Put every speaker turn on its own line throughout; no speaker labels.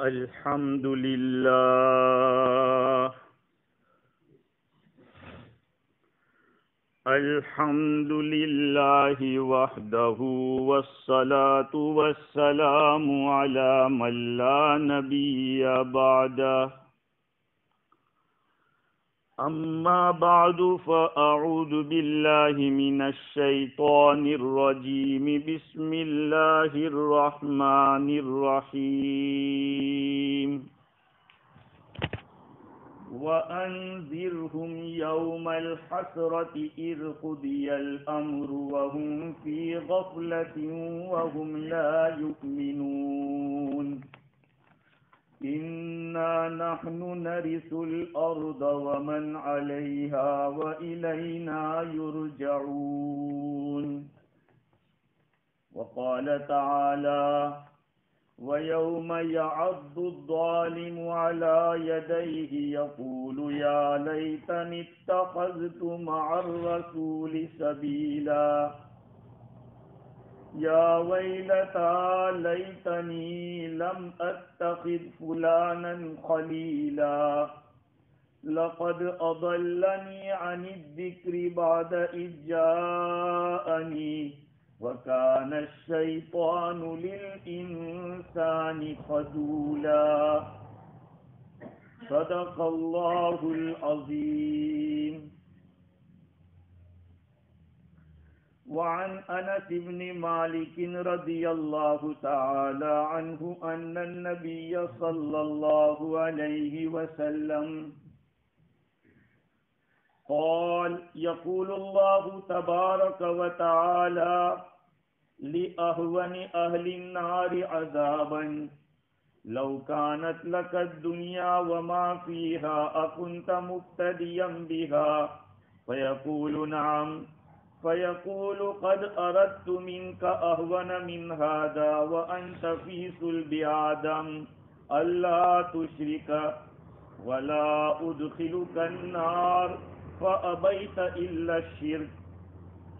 الحمد لله الحمد لله وحده والصلاة والسلام على من لا نبي بعده أما بعد فأعوذ بالله من الشيطان الرجيم بسم الله الرحمن الرحيم وأنذرهم يوم الحسرة إذ قضي الأمر وهم في غفلة وهم لا يؤمنون إنا نحن نرث الأرض ومن عليها وإلينا يرجعون وقال تعالى ويوم يعض الظالم على يديه يقول يا ليتني اتخذت مع الرسول سبيلا يا ويلتى ليتني لم أتخذ فلانا خليلا لقد أضلني عن الذكر بعد إذ جاءني وكان الشيطان للإنسان خذولا صدق الله العظيم. وعن انس بن مالک رضی اللہ تعالی عنہ ان النبی صلی اللہ علیہ وسلم قال يقول الله تبارك وتعالى لأهون أهل النار عذابا لو كانت لك الدنيا وما فيها أكنت مفتديا بها فيقول نعم فيقول قد أردت منك أهون من هذا وأنت في صلب آدم ألا تشرك ولا أدخلك النار فأبيت إلا الشرك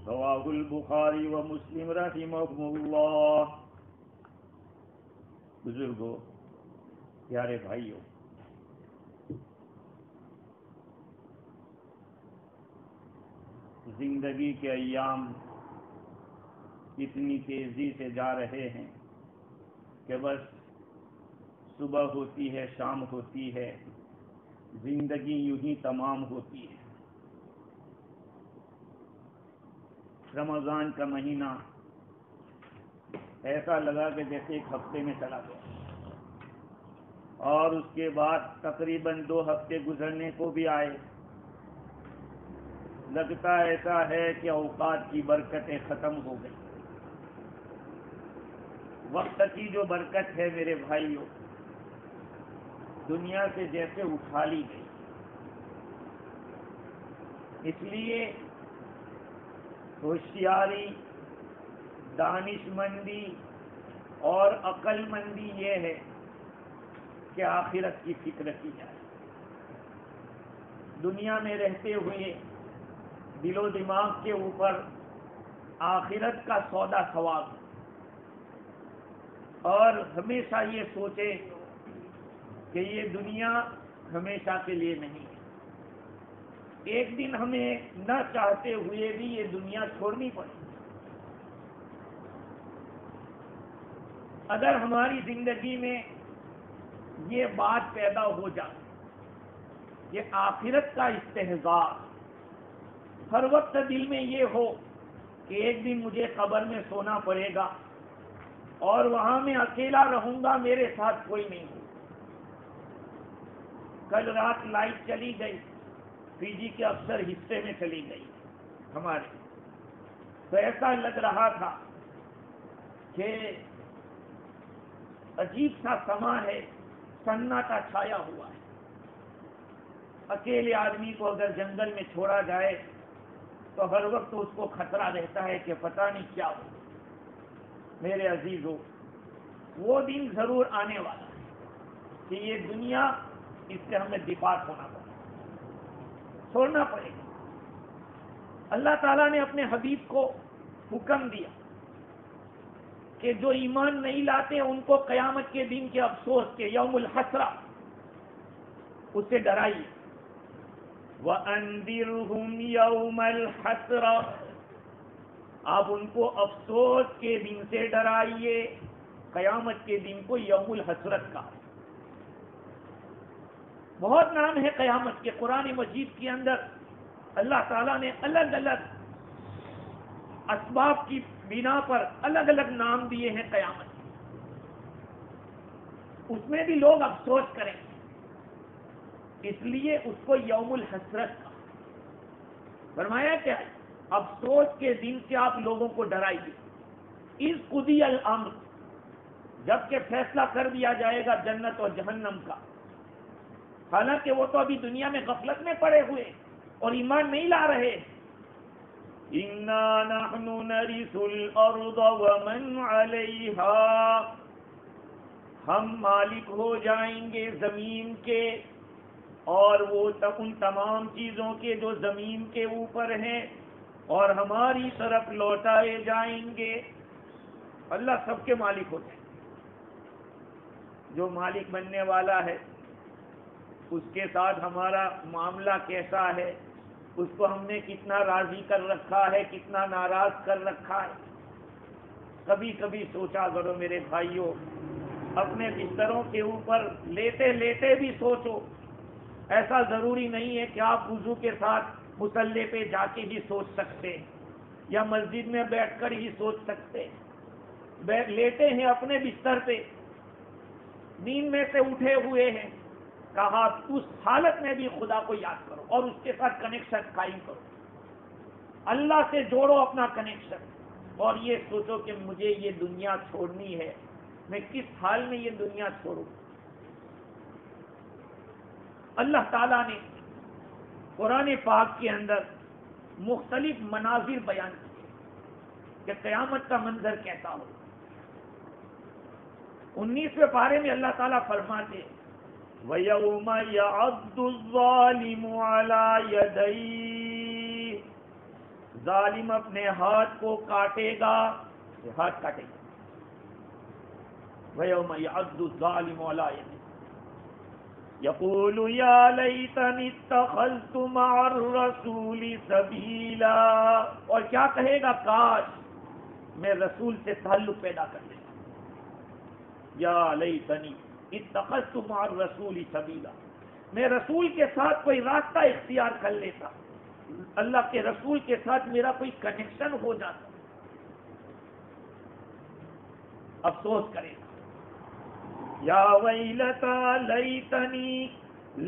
رواه البخاری و مسلم رحمهم اللہ. بزرگوں، پیارے بھائیوں، زندگی کے ایام اتنی تیزی سے جا رہے ہیں کہ بس صبح ہوتی ہے، شام ہوتی ہے، زندگی یوں ہی تمام ہوتی ہے. رمضان کا مہینہ ایسا لگا کہ جیسے ایک ہفتے میں چلا گیا، اور اس کے بعد تقریباً 2 ہفتے گزرنے کو بھی آئے. لگتا ایسا ہے کہ اوقات کی برکتیں ختم ہو گئی. وقت کی جو برکت ہے میرے بھائیوں، دنیا سے جیسے اٹھا لی گئی. اس لیے ہوشیاری، دانش مندی اور عقل مندی یہ ہے کہ آخرت کی فکر کی جائے. دنیا میں رہتے ہوئے دل و دماغ کے اوپر آخرت کا سودا سوار ہو، اور ہمیشہ یہ سوچے کہ یہ دنیا ہمیشہ کے لیے نہیں ہے. ایک دن ہمیں نہ چاہتے ہوئے بھی یہ دنیا چھوڑنی پڑے. اگر ہماری زندگی میں یہ بات پیدا ہو جائے کہ آخرت کا استحضار ہر وقت دل میں یہ ہو کہ ایک دن مجھے قبر میں سونا پڑے گا اور وہاں میں اکیلا رہوں گا، میرے ساتھ کوئی نہیں ہو. کل رات لائٹ چلی گئی، پی جی کے افسر حصے میں چلی گئی ہمارے، تو ایسا لگ رہا تھا کہ عجیب سا سما ہے، سناٹا چھایا ہوا ہے. اکیلے آدمی کو اگر جنگل میں چھوڑا جائے تو ہر وقت اس کو خطرہ رہتا ہے کہ پتہ نہیں کیا ہو. میرے عزیزو، وہ دن ضرور آنے والا ہے کہ یہ دنیا، اس سے ہمیں دفاع ہونا پڑے گا، چھوڑنا پڑے گا. اللہ تعالیٰ نے اپنے حبیب کو حکم دیا کہ کہ جو ایمان نہیں لاتے ان کو قیامت کے دن کے افسوس کے یوم الحسرہ اس سے ڈرائیے. وَأَنذِرْهُمْ يَوْمَ الْحَسْرَةِ آپ ان کو افسوس کے دن سے ڈرائیے. قیامت کے دن کو یوم الحسرت کا بہت نام ہے قیامت کے. قرآن مجید کے اندر اللہ تعالیٰ نے الگ الگ اسباب کی بنا پر الگ الگ نام دیے ہیں قیامت. اس میں بھی لوگ افسوس کریں اس لیے اس کو یوم الحسرت کا فرمایا. کیا افسوس کے دن سے آپ لوگوں کو ڈرائیے. اذ قضی الامر جبکہ فیصلہ کر دیا جائے گا جنت اور جہنم کا. حالانکہ وہ تو ابھی دنیا میں غفلت میں پڑے ہوئے اور ایمان نہیں لا رہے. اِنَّا نَحْنُ نَرِثُ الْأَرْضَ وَمَنْ عَلَيْهَا ہم مالک ہو جائیں گے زمین کے اور وہ ان تمام چیزوں کے جو زمین کے اوپر ہیں اور ہماری طرف لوٹائے جائیں گے. اللہ سب کے مالک ہوتے ہیں. جو مالک بننے والا ہے اس کے ساتھ ہمارا معاملہ کیسا ہے, اس کو ہم نے کتنا راضی کر رکھا ہے, کتنا ناراض کر رکھا ہے. کبھی کبھی سوچا کرو میرے بھائیوں, اپنے بستروں کے اوپر لیٹے لیٹے بھی سوچو. ایسا ضروری نہیں ہے کہ آپ وضو کے ساتھ مصلی پہ جا کے ہی سوچ سکتے یا مسجد میں بیٹھ کر ہی سوچ سکتے. لیٹے ہیں اپنے بستر پہ, نیند میں سے اٹھے ہوئے ہیں, کہا اس حالت میں بھی خدا کو یاد کرو اور اس کے ساتھ کنیکشن قائم کرو. اللہ سے جوڑو اپنا کنیکشن اور یہ سوچو کہ مجھے یہ دنیا چھوڑنی ہے, میں کس حال میں یہ دنیا چھوڑوں. اللہ تعالیٰ نے قرآن پاک کے اندر مختلف مناظر بیان کیے کہ قیامت کا منظر کیسا ہو. 19ویں پارے میں اللہ تعالیٰ فرماتے وَيَوْمَ يَعَضُّ الظَّالِمُ عَلَى يَدَيْهِ ظالم اپنے ہاتھ کو کاٹے گا, ہاتھ کاٹے گا. وَيَوْمَ يَعَضُّ الظَّالِمُ عَلَى يَدَيْهِ يَقُولُ يَا لَيْتَنِي اتَّخَذْتُ مَعَ الرَّسُولِ سَبِيلًا اور کیا کہے گا, کاش میں رسول سے تعلق پیدا کر لیتا. یا لیتنی اتخذت مع الرسول سبیلا میں رسول کے ساتھ کوئی راستہ اختیار کر لیتا, اللہ کے رسول کے ساتھ میرا کوئی کنیکشن ہو جاتا. افسوس کرے گا. یا ویلتا لیتنی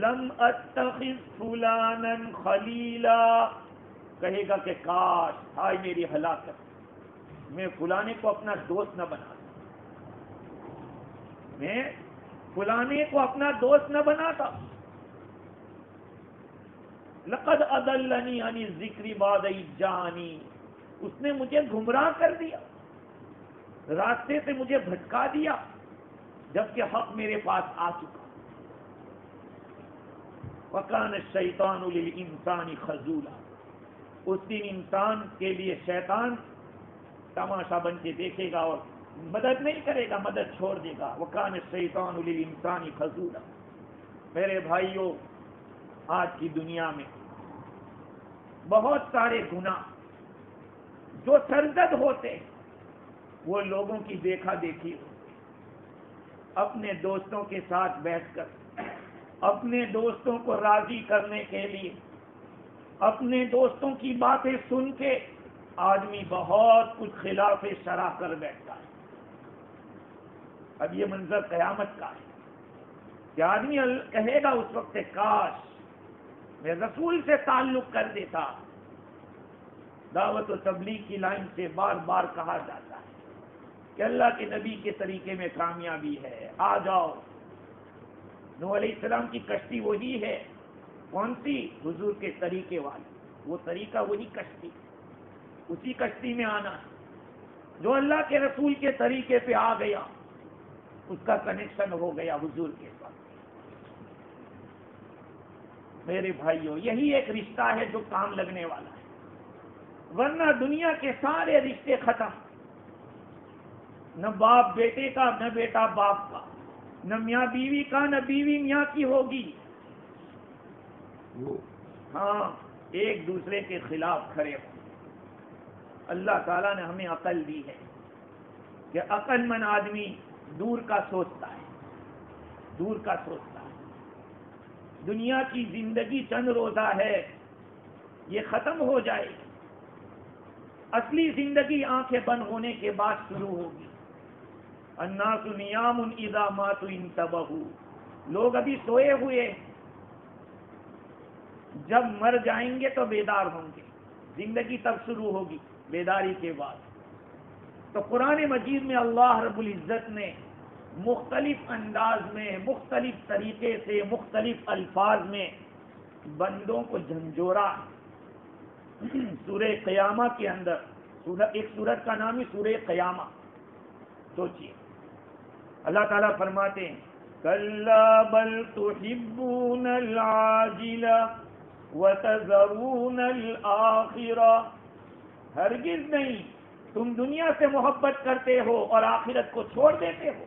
لم اتخذ فلانا خلیلا کہے گا کہ کاش ہائے میری ہلاکت, میں فلانے کو اپنا دوست نہ بنا, میں فلانے کو اپنا دوست نہ بناتا. لقد اضلنی عن الذکر بعد اذ جاءنی اس نے مجھے گمراہ کر دیا, راستے سے مجھے بھٹکا دیا جبکہ حق میرے پاس آ چکا. وَكَانَ الشَّيْطَانُ لِلْإِنسَانِ خَذُولًا اس دن انسان کے لیے شیطان تماشا بن کے دیکھے گا اور مدد نہیں کرے گا, مدد چھوڑ دے گا. وَكَانَ الشَّيْطَانُ لِلْإِنسَانِ خَذُولًا میرے بھائیوں, آج کی دنیا میں بہت سارے گناہ جو سرزد ہوتے وہ لوگوں کی دیکھا دیکھی ہو, اپنے دوستوں کے ساتھ بیٹھ کر اپنے دوستوں کو راضی کرنے کے لیے اپنے دوستوں کی باتیں سن کے آدمی بہت کچھ خلاف شرع کر بیٹھتا ہے. اب یہ منظر قیامت کا ہے کہ آدمی کہے گا اس وقت کاش میں رسول سے تعلق کر دیتا. دعوت و تبلیغ کی لائن سے بار بار کہا جاتا ہے کہ اللہ کے نبی کے طریقے میں کامیابی ہے, آ جاؤ. نوح علیہ السلام کی کشتی وہی ہے, کون سی؟ حضور کے طریقے والی. وہ طریقہ وہی کشتی, اسی کشتی میں آنا. جو اللہ کے رسول کے طریقے پہ آ گیا اس کا کنیکشن ہو گیا حضور کے ساتھ. میرے بھائیوں, یہی ایک رشتہ ہے جو کام لگنے والا ہے, ورنہ دنیا کے سارے رشتے ختم. نہ باپ بیٹے کا، نہ بیٹا باپ کا، نہ میاں بیوی کا، نہ بیوی میاں کی ہوگی. ہاں ایک دوسرے کے خلاف کھڑے ہوں. اللہ تعالیٰ نے ہمیں عقل دی ہے کہ عقل مند آدمی دور کا سوچتا ہے، دور کا سوچتا ہے. دنیا کی زندگی چند روزہ ہے، یہ ختم ہو جائے گی. اصلی زندگی آنکھیں بند ہونے کے بعد شروع ہوگی. الناس نیام اذا ماتوا انتبہوا. لوگ ابھی سوئے ہوئے، جب مر جائیں گے تو بیدار ہوں گے. زندگی تب شروع ہوگی بیداری کے بعد. تو قرآن مجید میں اللہ رب العزت نے مختلف انداز میں، مختلف طریقے سے، مختلف الفاظ میں بندوں کو جھنجھوڑا. سورہ قیامہ کے اندر ایک سورت کا نام ہے سورہ قیامہ. سوچئے اللہ تعالیٰ فرماتے ہیں کَلَّا بَلْ تُحِبُّونَ الْعَاجِلَ وَتَذَرُونَ الْآخِرَةَ. ہرگز نہیں، تم دنیا سے محبت کرتے ہو اور آخرت کو چھوڑ دیتے ہو.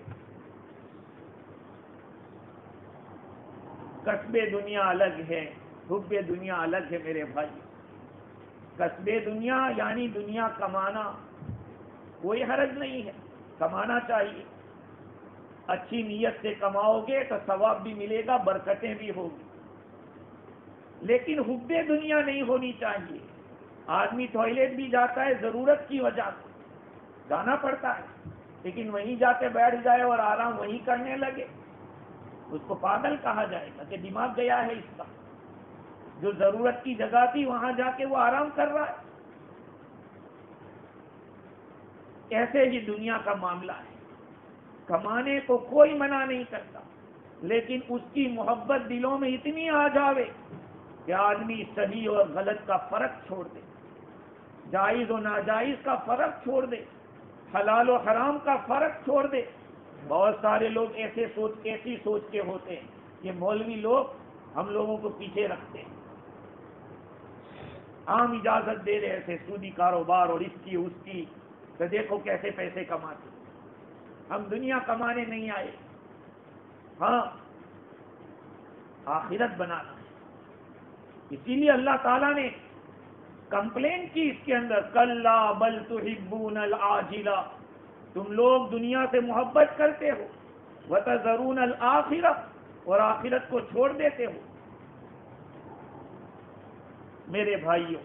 کسب دنیا الگ ہے، حب دنیا الگ ہے میرے بھائی. کسب دنیا یعنی دنیا کمانا، کوئی حرج نہیں ہے، کمانا چاہیے. اچھی نیت سے کماؤ گے تو ثواب بھی ملے گا، برکتیں بھی ہوگی. لیکن حب دنیا نہیں ہونی چاہیے. آدمی ٹوائلٹ بھی جاتا ہے ضرورت کی وجہ سے، جانا پڑتا ہے، لیکن وہیں جا کے بیٹھ جائے اور آرام وہیں کرنے لگے، اس کو پاگل کہا جائے گا کہ دماغ گیا ہے اس کا. جو ضرورت کی جگہ تھی وہاں جا کے وہ آرام کر رہا ہے. ایسے ہی دنیا کا معاملہ ہے. کمانے کو کوئی منع نہیں کرتا، لیکن اس کی محبت دلوں میں اتنی آ جاوے کہ آدمی صحیح اور غلط کا فرق چھوڑ دے، جائز و ناجائز کا فرق چھوڑ دے، حلال و حرام کا فرق چھوڑ دے. بہت سارے لوگ ایسی سوچ کے ہوتے ہیں. یہ مولوی لوگ ہم لوگوں کو پیچھے رکھتے ہیں، عام اجازت دے رہے تھے سودی کاروبار اور اس کی تو دیکھو کیسے پیسے کماتے. ہم دنیا کمانے نہیں آئے، ہاں آخرت بنانا ہے. اسی لیے اللہ تعالیٰ نے کمپلین کی اس کے اندر کلا بل تحبون العاجلہ. تم لوگ دنیا سے محبت کرتے ہو، وتذرون الآخرہ، اور آخرت کو چھوڑ دیتے ہو. میرے بھائیوں،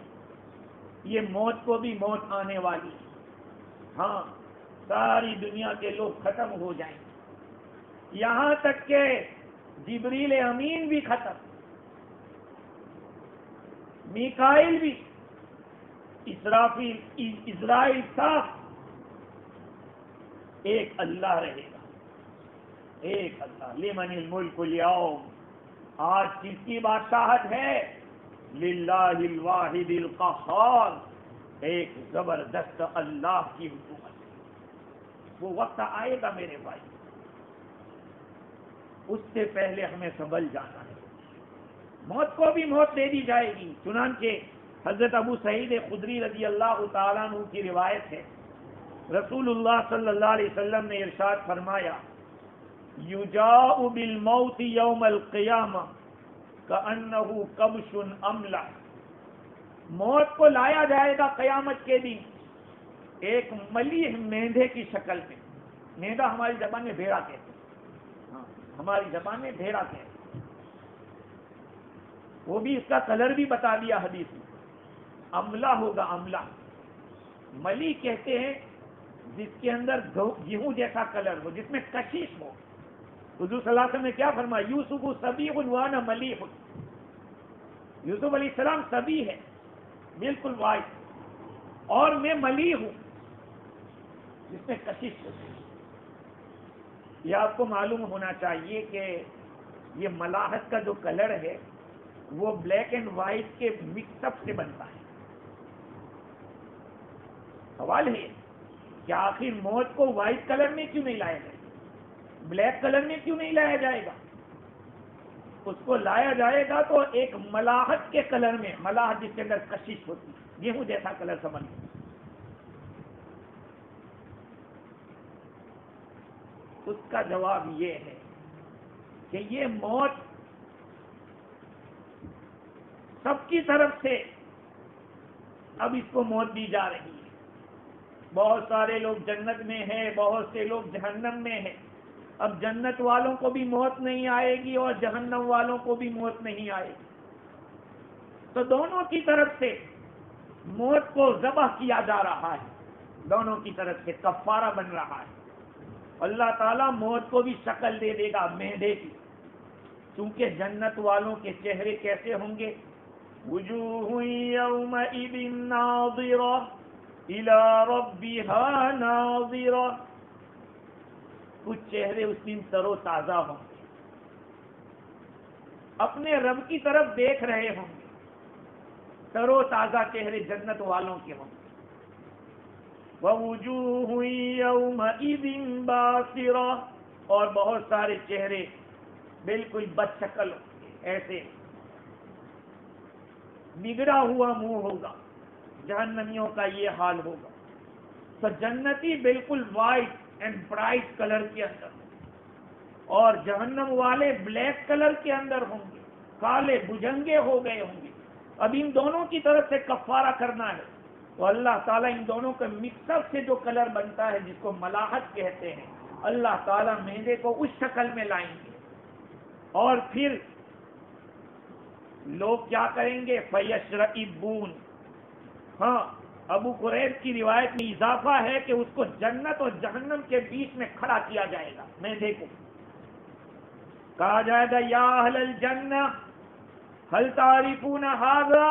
یہ موت کو بھی موت آنے والی ہے. ہاں ساری دنیا کے لوگ ختم ہو جائیں گے، یہاں تک کہ جبریل امین بھی ختم، میکائیل بھی، اسرائیل صاف. ایک اللہ رہے گا، ایک اللہ. لمن الملک اليوم. آج کس کی بادشاہت ہے؟ للہ الواحد القہار. ایک زبردست اللہ کی حکومت. وہ وقت آئے گا میرے بھائی، اس سے پہلے ہمیں سنبھل جانا ہے. موت کو بھی موت دے دی جائے گی. چنانچہ حضرت ابو سعید خدری رضی اللہ تعالیٰ عنہ کی روایت ہے، رسول اللہ صلی اللہ علیہ وسلم نے ارشاد فرمایا یجاء بالموت یوم القیامہ کأنہ کبش املح. موت کو لایا جائے گا قیامت کے دن ایک ملیح مینڈھے کی شکل میں. مینڈھا ہماری زبان میں بھیڑا کہتے ہیں، ہاں ہماری زبان میں بھیڑا کہتے ہیں. وہ بھی اس کا کلر بھی بتا دیا حدیث میں، املا ہوگا. املا ملی کہتے ہیں جس کے اندر گیہوں جیسا کلر ہو، جس میں کشش ہو. حضور صلی اللہ علیہ وسلم نے کیا فرمایا؟ یوسف صبیح وانا ملیح. یوسف علیہ السلام صبی ہے، بالکل وائٹ، اور میں ملیح ہوں جس میں کشش ہوتی ہے. یہ آپ کو معلوم ہونا چاہیے کہ یہ ملاحت کا جو کلر ہے وہ بلیک اینڈ وائٹ کے مکس اپ سے بنتا ہے. سوال ہے کہ آخر موت کو وائٹ کلر میں کیوں نہیں لایا جائے گا، بلیک کلر میں کیوں نہیں لایا جائے گا؟ اس کو لایا جائے گا تو ایک ملاحت کے کلر میں، ملاحت جس کے اندر کشش ہوتی ہے، گیہوں جیسا کلر سمجھ. اس کا جواب یہ ہے کہ یہ موت سب کی طرف سے اب اس کو موت دی جا رہی ہے. بہت سارے لوگ جنت میں ہیں, بہت سے لوگ جہنم میں ہیں. اب جنت والوں کو بھی موت نہیں آئے گی اور جہنم والوں کو بھی موت نہیں آئے گی. تو دونوں کی طرف سے موت کو ذبح کیا جا رہا ہے, دونوں کی طرف سے کفارہ بن رہا ہے. اللہ تعالیٰ موت کو بھی شکل دے دے گا مہندے کی, کیونکہ جنت والوں کے چہرے کیسے ہوں گے؟ وجوہ یومئذ ناظرہ الی ربها ناظرہ. کچھ چہرے اس دن تر و تازہ ہوں گے, اپنے رب کی طرف دیکھ رہے ہوں گے. تر و تازہ چہرے جنت والوں کے ہوں گے. وَوُجُوهٌ يَوْمَئِذٍ بَاسِرَةٌ, اور بہت سارے چہرے بالکل بد شکل ہوں گے, ایسے بگڑا ہوا منہ ہوگا. جہنمیوں کا یہ حال ہوگا. تو جنتی بالکل وائٹ اینڈ برائٹ کلر کے اندر ہوں گے, اور جہنم والے بلیک کلر کے اندر ہوں گے, کالے بجنگے ہو گئے ہوں گے. اب ان دونوں کی طرف سے کفارہ کرنا ہے, تو اللہ تعالیٰ ان دونوں کے مکس اپ سے جو کلر بنتا ہے جس کو ملاحت کہتے ہیں, اللہ تعالیٰ مہندے کو اس شکل میں لائیں گے. اور پھر لوگ کیا کریں گے؟ فَيَشْرَئِبُونَ. ہاں, ابو قریب کی روایت میں اضافہ ہے کہ اس کو جنت اور جہنم کے بیچ میں کھڑا کیا جائے گا. مہندے کو کہا جائے گا یا اہل الجنہ هل تعرفون هذا,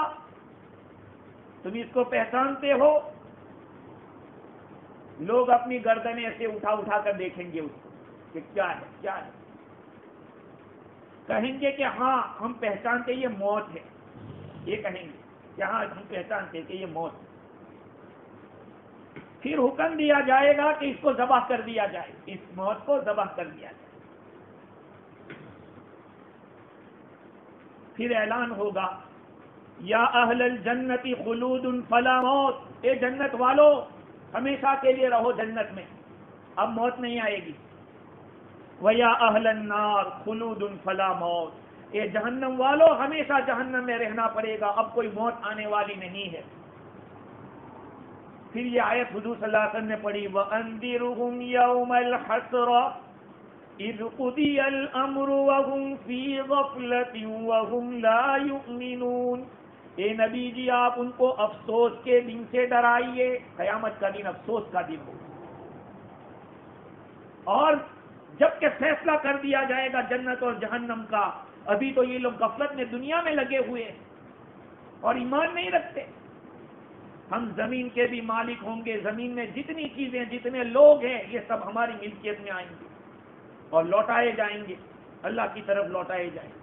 تم اس کو پہچانتے ہو؟ لوگ اپنی گردنیں ایسے اٹھا اٹھا کر دیکھیں گے اس کو کہ کیا ہے کیا ہے. کہیں گے کہ ہاں ہم پہچانتے یہ موت ہے. یہ کہیں گے کہ ہاں ہم پہچانتے کہ یہ موت ہے. پھر حکم دیا جائے گا کہ اس کو ذبح کر دیا جائے, اس موت کو ذبح کر دیا جائے. پھر اعلان ہوگا یا اہل الجنت خلود فلا موت, اے جنت والو ہمیشہ کے لیے رہو جنت میں, اب موت نہیں آئے گی. ویا اہل النار خلود فلا موت, اے جہنم والو ہمیشہ جہنم میں رہنا پڑے گا, اب کوئی موت آنے والی نہیں ہے. پھر یہ آیت حضور صلی اللہ علیہ وسلم نے پڑھی وَأَنذِرْهُمْ يَوْمَ الْحَسْرَةِ اِذْ قُضِيَ الْأَمْرُ وَهُمْ فِي غَفْلَةٍ وَهُمْ لَا يُؤْمِنُونَ. اے نبی جی آپ ان کو افسوس کے دن سے ڈرائیے. قیامت کا دن افسوس کا دن ہوگا, اور جب کہ فیصلہ کر دیا جائے گا جنت اور جہنم کا, ابھی تو یہ لوگ غفلت میں دنیا میں لگے ہوئے ہیں اور ایمان نہیں رکھتے. ہم زمین کے بھی مالک ہوں گے, زمین میں جتنی چیزیں جتنے لوگ ہیں یہ سب ہماری ملکیت میں آئیں گے اور لوٹائے جائیں گے, اللہ کی طرف لوٹائے جائیں گے.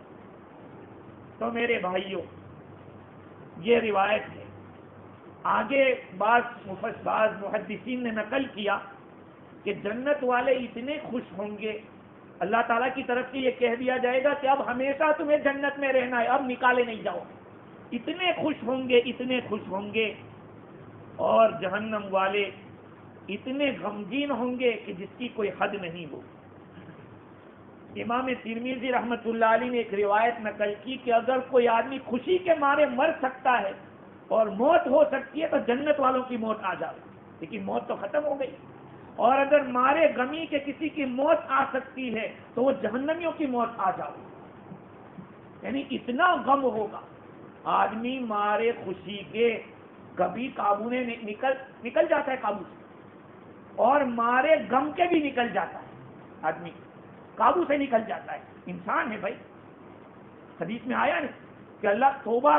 تو میرے بھائیوں یہ روایت ہے. آگے بعض محدثین نے نقل کیا کہ جنت والے اتنے خوش ہوں گے, اللہ تعالیٰ کی طرف سے یہ کہہ دیا جائے گا کہ اب ہمیشہ تمہیں جنت میں رہنا ہے, اب نکالے نہیں جاؤ. اتنے خوش ہوں گے, اتنے خوش ہوں گے. اور جہنم والے اتنے غمگین ہوں گے کہ جس کی کوئی حد نہیں ہو. امام ترمذی رحمۃ اللہ علیہ نے ایک روایت نقل کی کہ اگر کوئی آدمی خوشی کے مارے مر سکتا ہے اور موت ہو سکتی ہے تو جنت والوں کی موت آ جائے, لیکن موت تو ختم ہو گئی. اور اگر مارے غمی کے کسی کی موت آ سکتی ہے تو وہ جہنمیوں کی موت آ جائے. یعنی اتنا غم ہوگا. آدمی مارے خوشی کے کبھی قابو نے نکل جاتا ہے قابو سے, اور مارے غم کے بھی نکل جاتا ہے, آدمی قابو سے نکل جاتا ہے. انسان ہے بھائی. حدیث میں آیا نا کہ اللہ توبہ,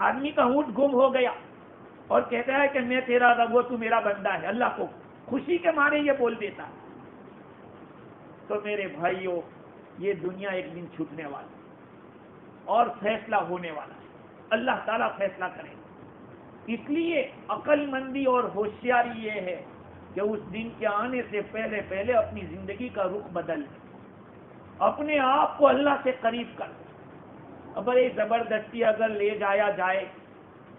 آدمی کا اونٹ گم ہو گیا اور کہتا ہے کہ میں تیرا رب ہوں, تو میرا بندہ ہے. اللہ کو خوشی کے مارے یہ بول دیتا ہے. تو میرے بھائیوں یہ دنیا ایک دن چھوٹنے والا اور فیصلہ ہونے والا ہے. اللہ تعالیٰ فیصلہ کرے گا. اس لیے عقل مندی اور ہوشیاری یہ ہے کہ اس دن کے آنے سے پہلے پہلے اپنی زندگی کا رخ بدل دے, اپنے آپ کو اللہ سے قریب کر. بڑے زبردستی اگر لے جایا جائے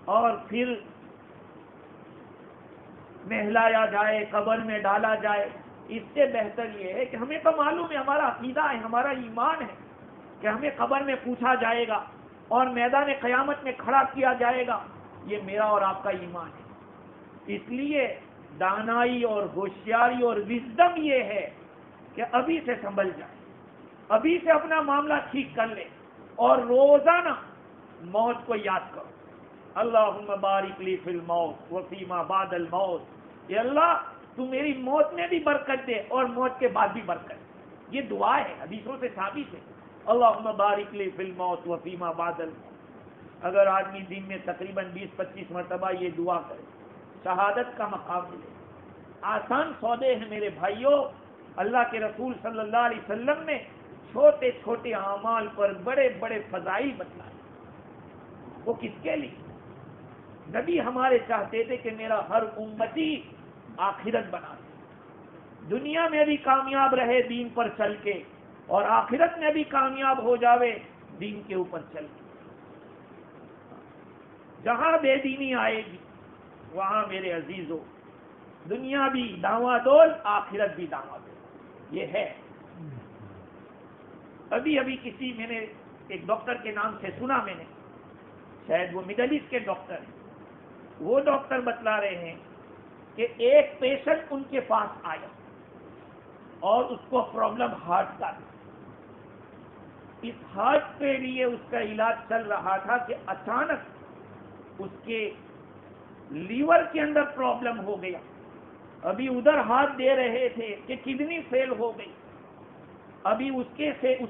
اور پھر نہلایا جائے, قبر میں ڈالا جائے, اس سے بہتر یہ ہے کہ ہمیں تو معلوم ہے، ہمارا عقیدہ ہے، ہمارا ایمان ہے کہ ہمیں قبر میں پوچھا جائے گا اور میدان قیامت میں کھڑا کیا جائے گا. یہ میرا اور آپ کا ایمان ہے. اس لیے دانائی اور ہوشیاری اور وزڈم یہ ہے کہ ابھی سے سنبھل جائے، ابھی سے اپنا معاملہ ٹھیک کر لے اور روزانہ موت کو یاد کرو. اللہم بارک لی فی الموت وفیما بعد الموت. یہ اللہ تو میری موت میں بھی برکت دے اور موت کے بعد بھی برکت دے. یہ دعا ہے، حدیثوں سے ثابت ہے. اللہم بارک لی فی الموت وفیما بعد الموت. اگر آدمی دن میں تقریباً 20-25 مرتبہ یہ دعا کرے، شہادت کا مقام ملے. آسان سودے ہیں میرے بھائیوں. اللہ کے رسول صلی اللہ علیہ وسلم نے چھوٹے چھوٹے اعمال پر بڑے بڑے فضائل بتلائے. وہ کس کے لیے؟ نبی ہمارے چاہتے تھے کہ میرا ہر امتی آخرت بنا دے، دنیا میں بھی کامیاب رہے دین پر چل کے، اور آخرت میں بھی کامیاب ہو جاوے دین کے اوپر چل کے. جہاں بے دینی آئے گی وہاں میرے عزیزوں دنیا بھی داواں دول، آخرت بھی داواں دول. یہ ہے. ابھی میں نے ایک ڈاکٹر کے نام سے سنا، میں نے شاید وہ مڈل ایسٹ کے ڈاکٹر ہیں. وہ ڈاکٹر بتلا رہے ہیں کہ ایک پیشنٹ ان کے پاس آیا اور اس کو پرابلم ہارٹ کا. اس ہارٹ کے لیے اس کا علاج چل رہا تھا کہ اچانک اس کے لیور کے اندر پرابلم ہو گیا. ابھی ادھر ہاتھ دے رہے تھے کہ کڈنی فیل ہو گئی. ابھی اس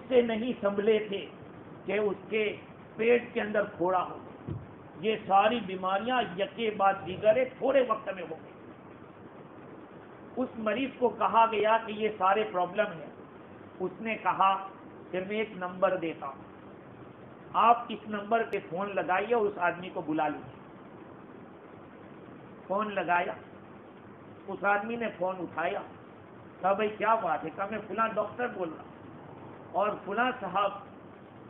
سے نہیں سنبھلے تھے کہ اس کے پیٹ کے اندر پھوڑا ہو گیا. یہ ساری بیماریاں یکے بعد دیگر تھوڑے وقت میں ہو گئی. اس مریض کو کہا گیا کہ یہ سارے پرابلم ہیں. اس نے کہا کہ میں ایک نمبر دیتا ہوں، آپ اس نمبر پہ فون لگائیے اور اس آدمی کو بلا لیجیے. فون لگایا، اس آدمی نے فون اٹھایا. کہا بھائی کیا بات ہے؟ کہا میں فلاں ڈاکٹر بول رہا ہوں اور فلاں صاحب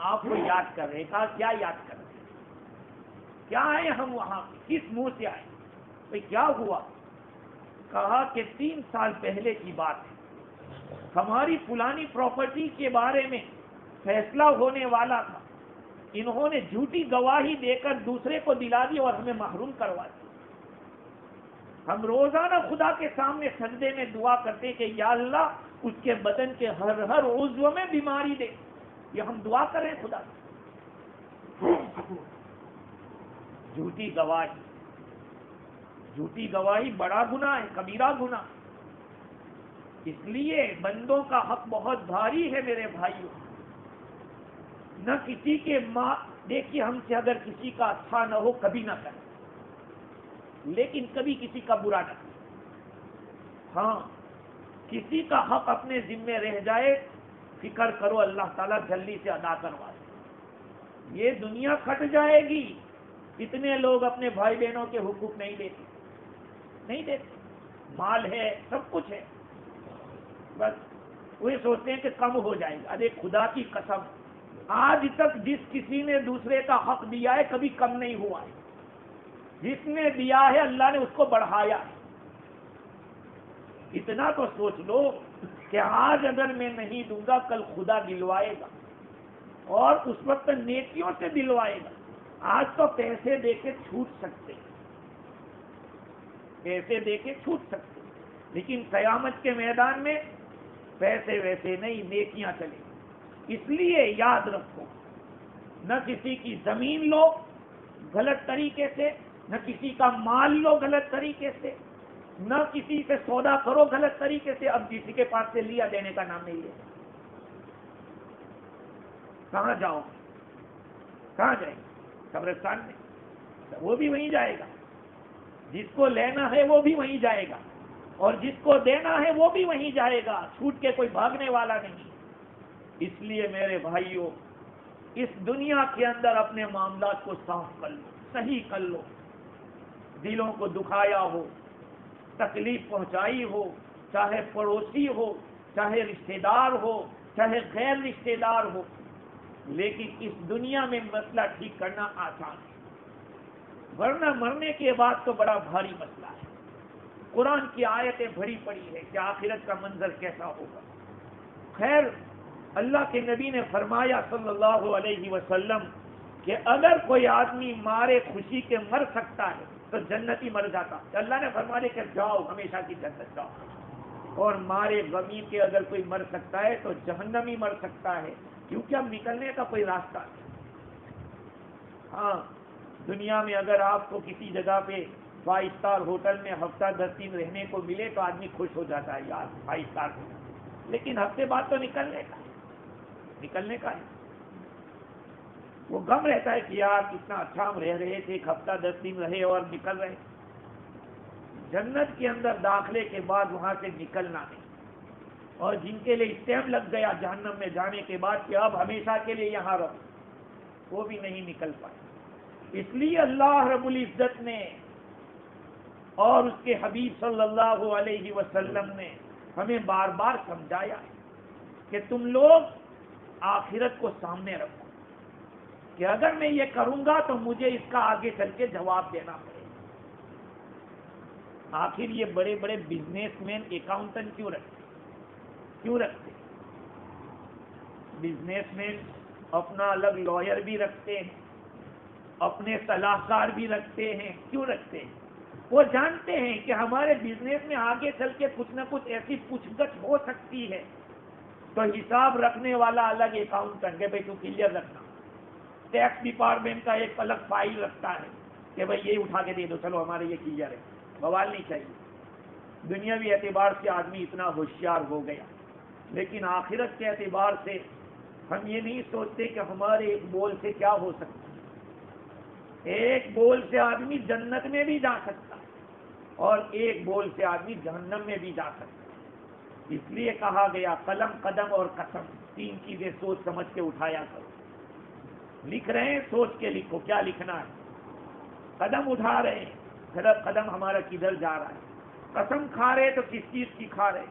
آپ کو یاد کر رہے. کہا کیا یاد کر رہے؟ کیا آئے ہم وہاں، کس منہ سے آئے؟ بھائی کیا ہوا؟ کہا کہ 3 سال پہلے کی بات ہے، ہماری فلانی پراپرٹی کے بارے میں فیصلہ ہونے والا تھا. انہوں نے جھوٹی گواہی دے کر دوسرے کو دلا دی اور ہمیں محروم کروا دیا. ہم روزانہ خدا کے سامنے سجدے میں دعا کرتے کہ یا اللہ اس کے بدن کے ہر عضو میں بیماری دے. یہ ہم دعا کریں خدا سے. جھوٹی گواہی بڑا گناہ ہے، کبیرہ گناہ. اس لیے بندوں کا حق بہت بھاری ہے میرے بھائیوں. نہ کسی کے ماں دیکھیے، ہم سے اگر کسی کا اچھا نہ ہو کبھی نہ کریں، لیکن کبھی کسی کا برا نہ کریں. ہاں کسی کا حق اپنے ذمے رہ جائے، فکر کرو اللہ تعالیٰ جلدی سے ادا کروا دے. یہ دنیا کھٹ جائے گی. اتنے لوگ اپنے بھائی بہنوں کے حقوق نہیں دیتے. مال ہے، سب کچھ ہے، بس وہ سوچتے ہیں کہ کم ہو جائے گا. ارے خدا کی قسم، آج تک جس کسی نے دوسرے کا حق دیا ہے کبھی کم نہیں ہوا ہے. جس نے دیا ہے اللہ نے اس کو بڑھایا ہے. اتنا تو سوچ لو کہ آج اگر میں نہیں دوں گا کل خدا دلوائے گا، اور اس وقت نیکیوں سے دلوائے گا. آج تو پیسے دے کے چھوٹ سکتے، لیکن قیامت کے میدان میں پیسے ویسے نہیں، نیکیاں چلیں. اس لیے یاد رکھو، نہ کسی کی زمین لو غلط طریقے سے، نہ کسی کا مال لو غلط طریقے سے، نہ کسی سے سودا کرو غلط طریقے سے. اب کسی کے پاس سے لیا دینے کا نام نہیں ہے. کہاں جاؤ، کہاں جائیں گے؟ قبرستان میں. وہ بھی وہیں جائے گا. جس کو لینا ہے وہ بھی وہیں جائے گا، اور جس کو دینا ہے وہ بھی وہیں جائے گا. چھوٹ کے کوئی بھاگنے والا نہیں. اس لیے میرے بھائیوں، اس دنیا کے اندر اپنے معاملات کو صاف کر لو، صحیح کر لو. دلوں کو دکھایا ہو، تکلیف پہنچائی ہو، چاہے پڑوسی ہو، چاہے رشتہ دار ہو، چاہے غیر رشتہ دار ہو، لیکن اس دنیا میں مسئلہ ٹھیک کرنا آسان ہے، ورنہ مرنے کے بعد تو بڑا بھاری مسئلہ ہے. قرآن کی آیتیں بھری پڑی ہے کہ آخرت کا منظر کیسا ہوگا. خیر اللہ کے نبی نے فرمایا صلی اللہ علیہ وسلم کہ اگر کوئی آدمی مارے خوشی کے مر سکتا ہے تو جنتی مر جاتا. اللہ نے فرمایا کہ جاؤ ہمیشہ کی جنت جاؤ. اور مارے غمی کے اگر کوئی مر سکتا ہے تو جہنمی مر سکتا ہے, کیونکہ اب نکلنے کا کوئی راستہ نہیں. ہاں دنیا میں اگر آپ کو کسی جگہ پہ 5 اسٹار ہوٹل میں ہفتہ 10 دن رہنے کو ملے تو آدمی خوش ہو جاتا ہے, یار 5 اسٹار, لیکن ہفتے بعد تو نکلنے کا ہے. وہ غم رہتا ہے کہ یار کتنا اچھا ہم رہ رہے تھے, 1 ہفتہ 10 دن رہے اور نکل رہے. جنت کے اندر داخلے کے بعد وہاں سے نکلنا نہیں. اور جن کے لیے اسٹیمپ لگ گیا جہنم میں جانے کے بعد کہ اب ہمیشہ کے لیے یہاں رہو, وہ بھی نہیں نکل پائے. اس لیے اللہ رب العزت نے اور اس کے حبیب صلی اللہ علیہ وسلم نے ہمیں بار بار سمجھایا کہ تم لوگ آخرت کو سامنے رکھو کہ اگر میں یہ کروں گا تو مجھے اس کا آگے چل کے جواب دینا پڑے گا. آخر یہ بڑے بڑے بزنس مین اکاؤنٹنٹ کیوں رکھتے؟ بزنس مین اپنا الگ لائر بھی رکھتے ہیں, اپنے صلاح کار بھی رکھتے ہیں. کیوں رکھتے ہیں؟ وہ جانتے ہیں کہ ہمارے بزنس میں آگے چل کے کچھ نہ کچھ ایسی پوچھ گچھ ہو سکتی ہے, تو حساب رکھنے والا الگ اکاؤنٹنٹ ہے, بھائی تو کلیئر رکھنا. ٹیکس ڈپارٹمنٹ کا ایک الگ فائل رکھتا ہے کہ بھائی یہ اٹھا کے دے دو, چلو ہمارے یہ کلیئر ہے. بوال نہیں چاہیے. دنیاوی اعتبار سے آدمی اتنا ہوشیار ہو گیا, لیکن آخرت کے اعتبار سے ہم یہ نہیں سوچتے کہ ہمارے ایک بول سے کیا ہو سکتا ہے. ایک بول سے آدمی جنت میں بھی جا سکتا ہے اور ایک بول سے آدمی جہنم میں بھی جا سکتا ہے. اس لیے کہا گیا قلم قدم اور قسم, 3 چیزیں سوچ سمجھ کے اٹھایا کرو. لکھ رہے ہیں سوچ کے لکھو کیا لکھنا ہے. قدم اٹھا رہے ہیں قدم ہمارا کدھر جا رہا ہے. قسم کھا رہے تو کس چیز کی کھا رہے.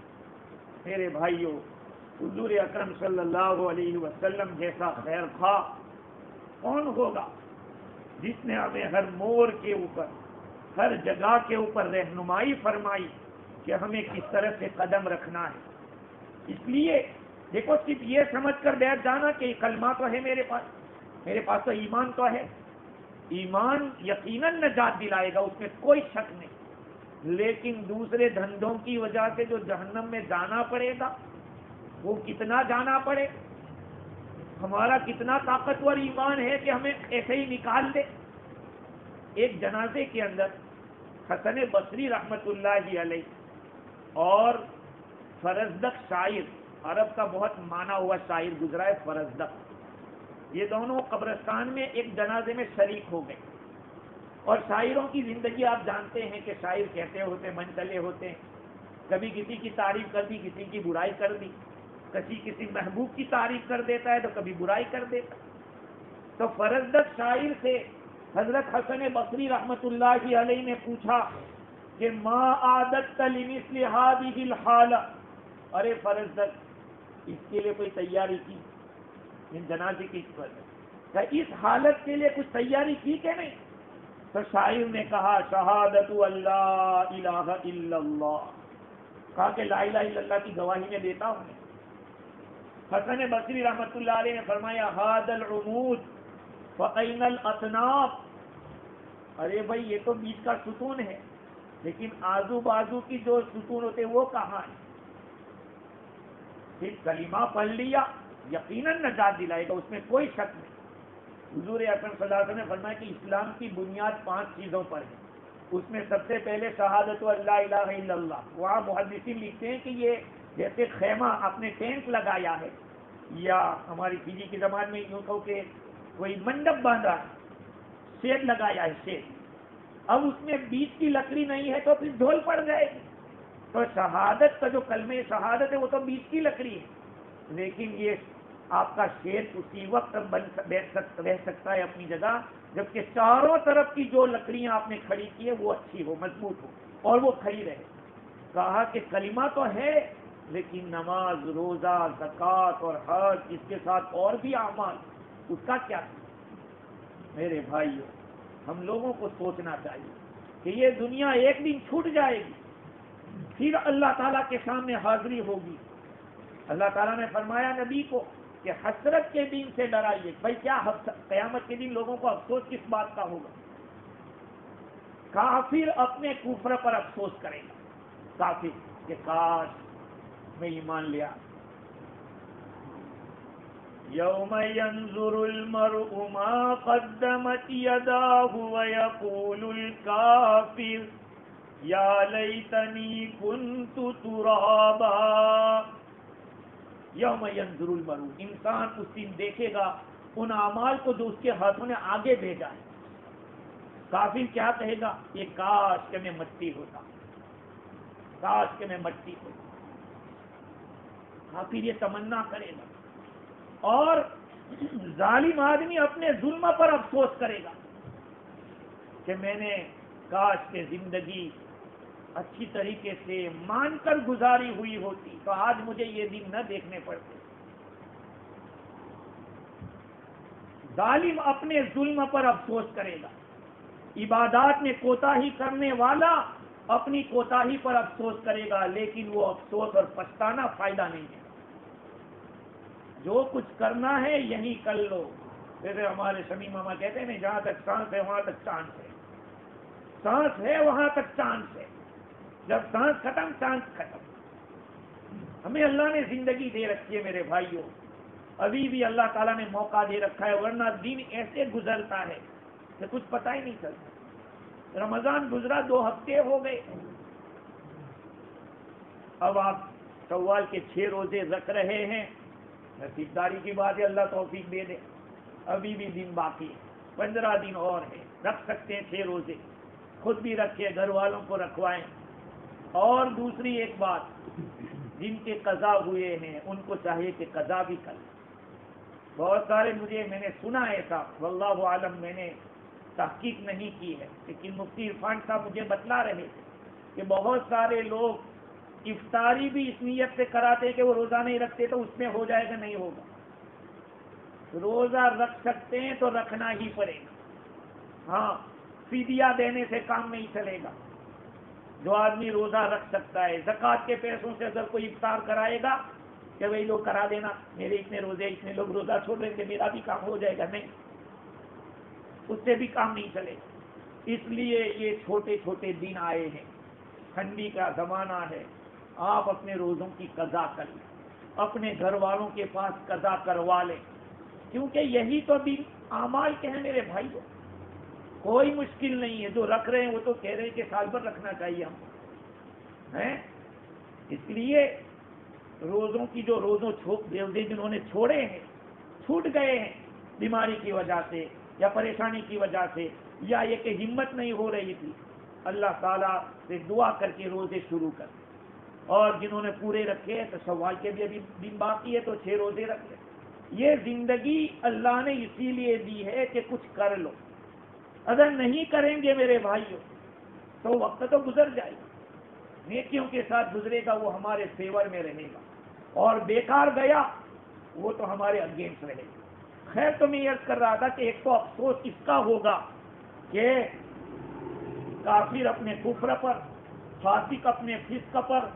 میرے بھائیوں, حضور اکرم صلی اللہ علیہ وسلم جیسا خیر خواہ کون ہوگا جس نے ہمیں ہر موڑ کے اوپر, ہر جگہ کے اوپر رہنمائی فرمائی کہ ہمیں کس طرح سے قدم رکھنا ہے. اس لیے دیکھو, صرف یہ سمجھ کر بیٹھ جانا کہ کلمہ تو ہے میرے پاس تو ایمان تو ہے. ایمان یقیناً نجات دلائے گا, اس میں کوئی شک نہیں, لیکن دوسرے دھندوں کی وجہ سے جو جہنم میں جانا پڑے گا وہ کتنا جانا پڑے. ہمارا کتنا طاقتور ایمان ہے کہ ہمیں ایسے ہی نکال دے. ایک جنازے کے اندر حسن بصری رحمت اللہ علیہ اور فرزدق شاعر, عرب کا بہت مانا ہوا شاعر گزرا ہے فرزدق, یہ دونوں قبرستان میں ایک جنازے میں شریک ہو گئے. اور شاعروں کی زندگی آپ جانتے ہیں کہ شاعر کہتے ہوتے من چلے ہوتے ہیں, کبھی کسی کی تعریف کر دی, کسی کی برائی کر دی, کسی محبوب کی تعریف کر دیتا ہے تو کبھی برائی کر دیتا. تو فرزدق شاعر سے حضرت حسن بصری رحمت اللہ علیہ نے پوچھا کہ ما عادت لمثل هذه الحالہ, ارے فرزدق اس کے لیے کوئی تیاری کی, ان جنازے کی کیا اس حالت کے لیے کچھ تیاری کی کہ نہیں؟ تو شاعر نے کہا شہادت اللہ الہ الا اللہ, کہا کہ لا الہ الا اللہ کی گواہی میں دیتا ہوں. حسن بصری رحمت اللہ علیہ نے فرمایا ھذا العمود فأین الاطناب, ارے بھائی یہ تو بیچ کا ستون ہے, لیکن آزو بازو کی جو ستون ہوتے وہ کہاں ہے؟ پھر کلمہ پڑھ لیا یقیناً نجات دلائے گا, اس میں کوئی شک نہیں. حضور اکرم صلی اللہ علیہ وسلم نے فرمایا کہ اسلام کی بنیاد 5 چیزوں پر ہے. اس میں سب سے پہلے شہادت اللہ الہ الا اللہ. وہاں محدثین لکھتے ہیں کہ یہ جیسے خیمہ آپ نے ٹینٹ لگایا ہے, یا ہماری فیجی کی زبان میں یوں کہو کہ کوئی منڈپ باندھا ہے, شیڈ لگایا ہے شیڈ, اب اس میں بیچ کی لکڑی نہیں ہے تو پھر ڈھول پڑ جائے گی. تو شہادت کا جو کلمہ شہادت ہے وہ تو بیچ کی لکڑی ہے, لیکن یہ آپ کا شیڈ اسی وقت رہ سکتا ہے اپنی جگہ جبکہ چاروں طرف کی جو لکڑیاں آپ نے کھڑی کی ہے وہ اچھی ہو, مضبوط ہو اور وہ کھڑی رہے. کہا کہ کلمہ تو ہے لیکن نماز, روزہ, زکوٰۃ اور حج, اس کے ساتھ اور بھی اعمال, اس کا کیا؟ میرے بھائیوں, ہم لوگوں کو سوچنا چاہیے کہ یہ دنیا ایک دن چھوٹ جائے گی, پھر اللہ تعالیٰ کے سامنے حاضری ہوگی. اللہ تعالیٰ نے فرمایا نبی کو کہ حسرت کے دن سے ڈرائیے. بھائی کیا قیامت کے دن لوگوں کو افسوس کس بات کا ہوگا؟ کافر اپنے کفر پر افسوس کرے گا. کافر کہ کاش میں ایمان لیا. یوم ینظر المرء ما قدمت یداہ ویقول الکافر یا لیتنی کنت ترابا. یوم ینظر المرء، انسان اس دن دیکھے گا ان اعمال کو جو اس کے ہاتھوں نے آگے بھیجا ہے. کافر کیا کہے گا؟ یہ کاش کہ میں مٹی ہوتا، کاش کہ میں مٹی ہوتا. کافر یہ تمنا کرے گا. اور ظالم آدمی اپنے ظلم پر افسوس کرے گا کہ میں نے کاش کہ زندگی اچھی طریقے سے مان کر گزاری ہوئی ہوتی تو آج مجھے یہ دن نہ دیکھنے پڑتے. ظالم اپنے ظلم پر افسوس کرے گا. عبادات میں کوتاہی کرنے والا اپنی کوتاہی پر افسوس کرے گا، لیکن وہ افسوس اور پچھتانا فائدہ نہیں ہے. جو کچھ کرنا ہے یہی کر لو. جیسے ہمارے شمی ماما کہتے ہیں جہاں تک سانس ہے وہاں تک چانس ہے. سانس ہے وہاں تک چانس ہے. جب سانس ختم چانس ختم. ہمیں اللہ نے زندگی دے رکھی ہے میرے بھائیوں، ابھی بھی اللہ تعالیٰ نے موقع دے رکھا ہے، ورنہ دن ایسے گزرتا ہے کہ کچھ پتہ ہی نہیں چلتا. رمضان گزرا 2 ہفتے ہو گئے، اب آپ شوال کے 6 روزے رکھ رہے ہیں. نصیبداری کی بات ہے، اللہ توفیق دے دے. ابھی بھی دن باقی ہے، 15 دن اور ہے. رکھ سکتے ہیں 6 روزے، خود بھی رکھے، گھر والوں کو رکھوائیں. اور دوسری ایک بات، جن کے قضا ہوئے ہیں ان کو چاہیے کہ قضا بھی کریں. بہت سارے میں نے سنا ایسا، واللہ عالم میں نے تحقیق نہیں کی ہے، لیکن مفتی عرفان صاحب مجھے بتلا رہے تھے کہ بہت سارے لوگ افطاری بھی اس نیت سے کراتے کہ وہ روزہ نہیں رکھتے تو اس میں ہو جائے گا. نہیں ہوگا. روزہ رکھ سکتے ہیں تو رکھنا ہی پڑے گا. ہاں، فدیہ دینے سے کام نہیں چلے گا. جو آدمی روزہ رکھ سکتا ہے، زکوٰۃ کے پیسوں سے اگر کوئی افطار کرائے گا کہ بھائی لوگ کرا دینا، میرے اتنے روزے، اتنے لوگ روزہ چھوڑ رہے تھے، میرا بھی کام ہو جائے گا، نہیں، اس سے بھی کام نہیں چلے گا. اس لیے یہ چھوٹے چھوٹے دن آئے ہیں، ٹھنڈی کا زمانہ ہے. آپ اپنے روزوں کی قضا کر لیں، اپنے گھر والوں کے پاس قضا کروا لیں، کیونکہ یہی تو دن اعمال کے ہیں میرے بھائی. کوئی مشکل نہیں ہے. جو رکھ رہے ہیں وہ تو کہہ رہے ہیں کہ سال بھر رکھنا چاہیے ہم ہیں. اس لیے روزوں کی جو روزوں جنہوں نے چھوڑے ہیں، چھوٹ گئے ہیں بیماری کی وجہ سے یا پریشانی کی وجہ سے، یا یہ کہ ہمت نہیں ہو رہی تھی، اللہ تعالیٰ سے دعا کر کے روزے شروع کر. اور جنہوں نے پورے رکھے تو شوال کے بھی ابھی دن باقی ہے تو 6 روزے رکھ لیں. یہ زندگی اللہ نے اسی لیے دی ہے کہ کچھ کر لو. اگر نہیں کریں گے میرے بھائیوں تو وقت تو گزر جائے گا، نیکیوں کے ساتھ گزرے گا، وہ ہمارے فیور میں رہے گا، اور بیکار گیا وہ تو ہمارے اگینسٹ رہے گا. خیر، تو میں عرض کر رہا تھا کہ ایک تو افسوس اس کا ہوگا کہ کافر اپنے کفر پر، فاسق اپنے فسق پر،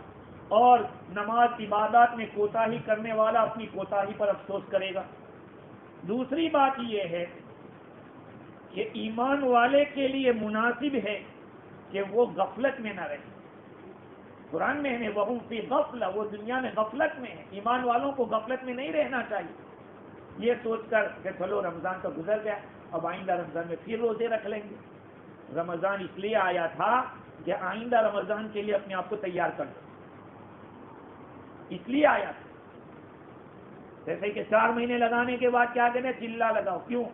اور نماز عبادات میں کوتاہی کرنے والا اپنی کوتاہی پر افسوس کرے گا. دوسری بات یہ ہے کہ ایمان والے کے لیے مناسب ہے کہ وہ غفلت میں نہ رہے. قرآن میں ہے وَهُمْ فِي غَفْلَةٍ، وہ دنیا میں غفلت میں ہے. ایمان والوں کو غفلت میں نہیں رہنا چاہیے، یہ سوچ کر کہ چلو رمضان تو گزر گیا، اب آئندہ رمضان میں پھر روزے رکھ لیں گے. رمضان اس لیے آیا تھا کہ آئندہ رمضان کے لیے اپنے آپ کو تیار کر دو، اس لیے آیا تھا. جیسے کہ 4 مہینے لگانے کے بعد کیا کہتے ہیں، چلا لگاؤ. کیوں؟